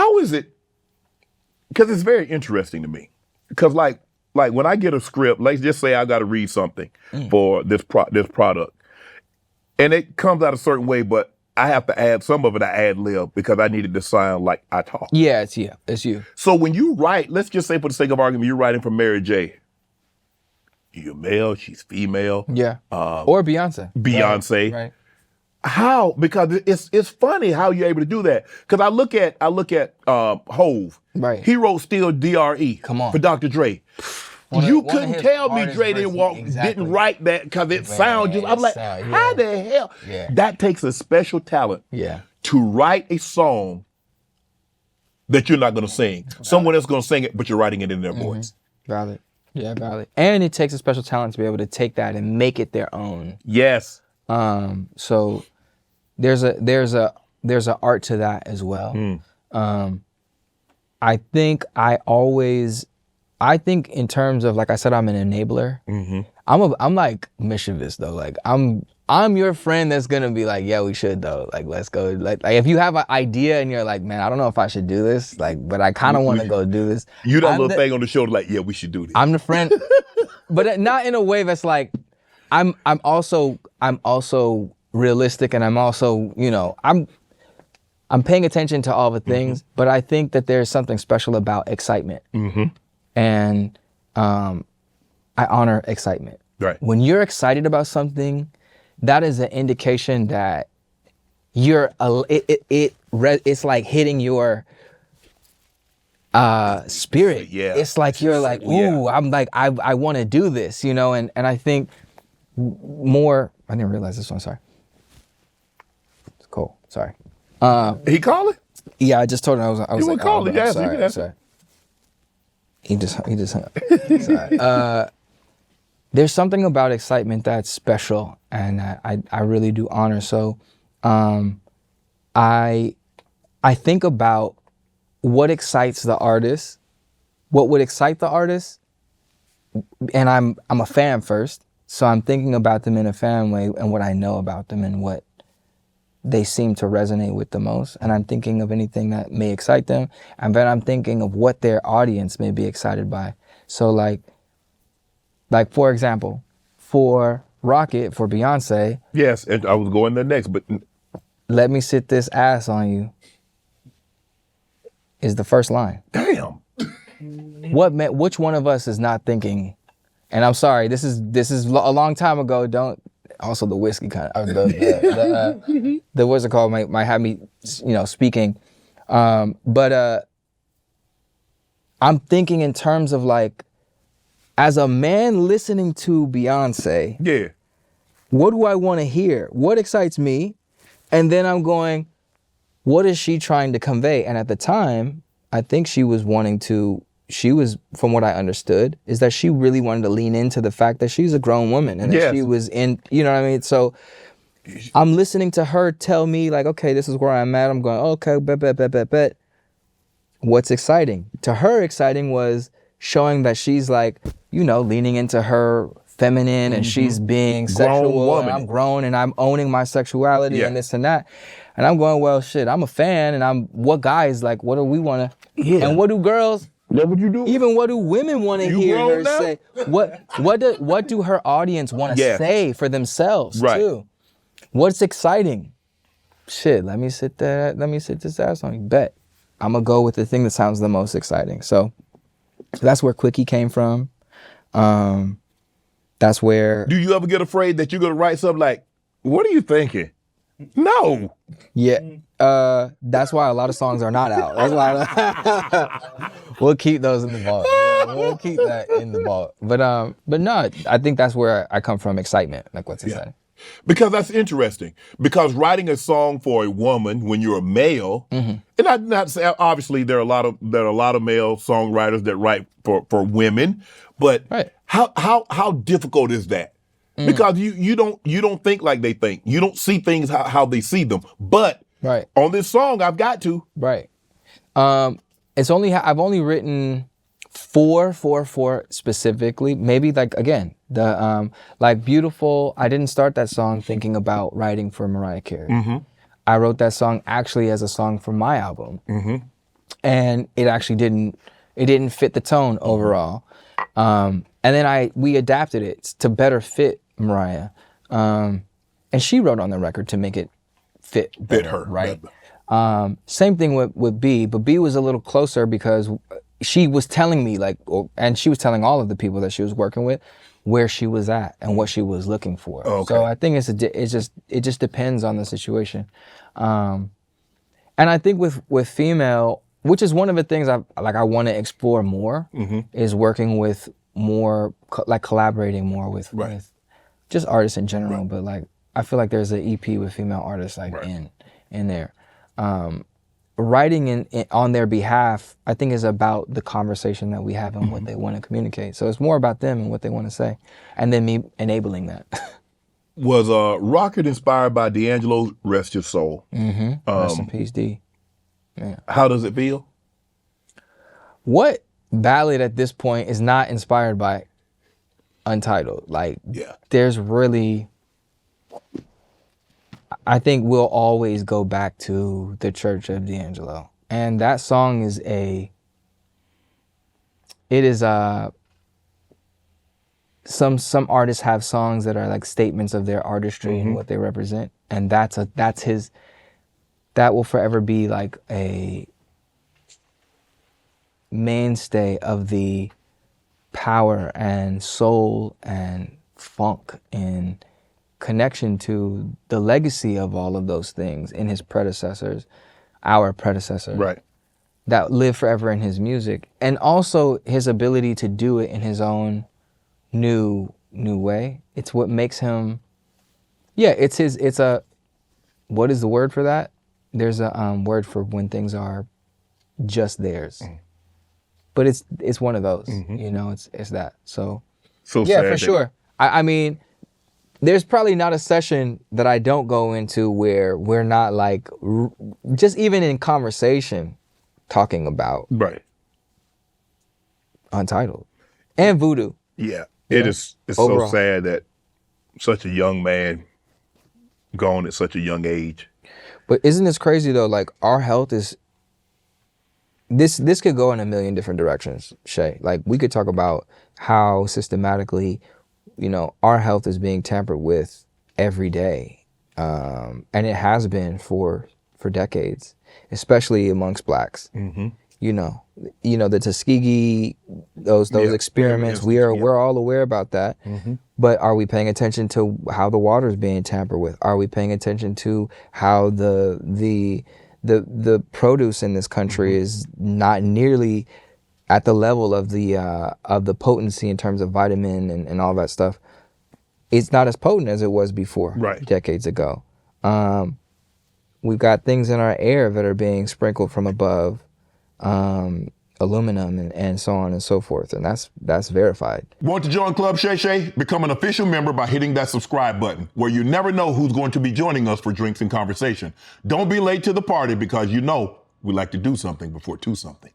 how is it? Because it's very interesting to me. Because like when I get a script, let's just say I got to read something for this product, and it comes out a certain way, but I have to add some of it. I ad lib because I needed to sound like I talk. Yeah, it's you. It's you. So when you write, let's just say for the sake of argument, you're writing for Mary J. You're male, she's female. Yeah. Or Beyonce. Beyonce. Right. How? Because it's funny how you're able to do that. Because I look at Hove. Right. He wrote Still DRE. Come on. For Dr. Dre. You couldn't tell me Dre didn't write that because it sounds just. I'm like, how the hell? Yeah. That takes a special talent. Yeah. To write a song that you're not going to sing. Someone else going to sing it, but you're writing it in their voice. Valid. Yeah, valid. And it takes a special talent to be able to take that and make it their own. Yes. So there's a art to that as well. I think in terms of, like I said, I'm an enabler. I'm like mischievous though. Like I'm your friend that's gonna be like, yeah, we should though. Like, let's go. Like if you have an idea and you're like, man, I don't know if I should do this. Like, but I kind of want to go do this. You that little thing on the shoulder, like, yeah, we should do this. I'm the friend, but not in a way that's like, I'm also realistic, and I'm also, I'm paying attention to all the things, but I think that there's something special about excitement. And I honor excitement. Right. When you're excited about something, that is an indication that it's like hitting your spirit. Yeah. It's like you're like, ooh, I'm like, I want to do this, and I think more. I didn't realize this one. Sorry. It's cool. Sorry. He calling? Yeah, I just told him I was You like, calling? Yes, sorry. He just hung up. Sorry. There's something about excitement that's special, and I really do honor. So, I think about what excites the artist, what would excite the artist, and I'm a fan first, so I'm thinking about them in a fan way and what I know about them and what they seem to resonate with the most, and I'm thinking of anything that may excite them, and then I'm thinking of what their audience may be excited by. So like for example, for Rocket, for Beyonce. Yes, and I was going there next, but let me sit this ass on you is the first line. Damn. Which one of us is not thinking, and I'm sorry, this is a long time ago, also the whiskey kind of, the what's it called might have me, speaking. But I'm thinking in terms of like, as a man listening to Beyonce, yeah, what do I want to hear? What excites me? And then I'm going, what is she trying to convey? And at the time, I think she was, from what I understood, is that she really wanted to lean into the fact that she's a grown woman and that she was in, you know what I mean? So I'm listening to her tell me like, okay, this is where I'm at. I'm going, okay, bet. What's exciting? To her, exciting was showing that she's like, leaning into her feminine and she's being sexual, and I'm grown and I'm owning my sexuality and this and that. And I'm going, well, shit, I'm a fan, and what guys, like, what do we want to, and what do girls, what would you do? even what do women want to hear her say? What do her audience want to say for themselves too? What's exciting? Shit, let me sit this ass on you. Bet. I'm gonna go with the thing that sounds the most exciting. So that's where Quickie came from. That's where. Do you ever get afraid that you're gonna write something like, what are you thinking? No. Yeah. That's why a lot of songs are not out. That's why we'll keep those in the vault. Yeah, we'll keep that in the vault. But no, I think that's where I come from. Excitement, like what's exciting. Because that's interesting. Because writing a song for a woman when you're a male, and I'm not saying, obviously there are a lot of male songwriters that write for women, but how difficult is that? Because you don't think like they think. You don't see things how they see them. But on this song, I've got to. Right. I've only written four specifically. Maybe like, again, the like Beautiful. I didn't start that song thinking about writing for Mariah Carey. I wrote that song actually as a song for my album. and it actually didn't fit the tone overall. And then we adapted it to better fit Mariah, and she wrote on the record to make it fit her, right? Same thing with B, but B was a little closer because she was telling me and she was telling all of the people that she was working with where she was at and what she was looking for. Okay. So I think it just depends on the situation. And I think with female, which is one of the things I want to explore more, is working with more, collaborating more with just artists in general. But I feel like there's an EP with female artists in there. Writing on their behalf, I think, is about the conversation that we have and what they want to communicate. So it's more about them and what they want to say, and then me enabling that. Was Rocket inspired by D'Angelo's Rest Your Soul? Rest in peace, D. Yeah. How does it feel? What ballad at this point is not inspired by Untitled? There's really... I think we'll always go back to the Church of D'Angelo. And that song is some artists have songs that are like statements of their artistry and what they represent. And that will forever be like a mainstay of the power and soul and funk and connection to the legacy of all of those things in his predecessors, our predecessors, that live forever in his music, and also his ability to do it in his own new way. It's what makes him, it's a, what is the word for that? There's a word for when things are just theirs, but it's one of those, it's that. So yeah, for sure. I mean, there's probably not a session that I don't go into where we're not just even in conversation talking about Untitled and Voodoo. Yeah, it's overall so sad that such a young man gone at such a young age. But isn't this crazy though? Our health is, this could go in a million different directions, Shay. We could talk about how systematically our health is being tampered with every day. And it has been for decades, especially amongst blacks. The Tuskegee, those experiments, we're all aware about that. But are we paying attention to how the water is being tampered with? Are we paying attention to how the produce in this country is not nearly at the level of the potency in terms of vitamin and all that stuff? It's not as potent as it was before, decades ago. We've got things in our air that are being sprinkled from above, aluminum and so on and so forth, and that's verified. Want to join Club Shay Shay? Become an official member by hitting that subscribe button, where you never know who's going to be joining us for drinks and conversation. Don't be late to the party, because we like to do something before two something.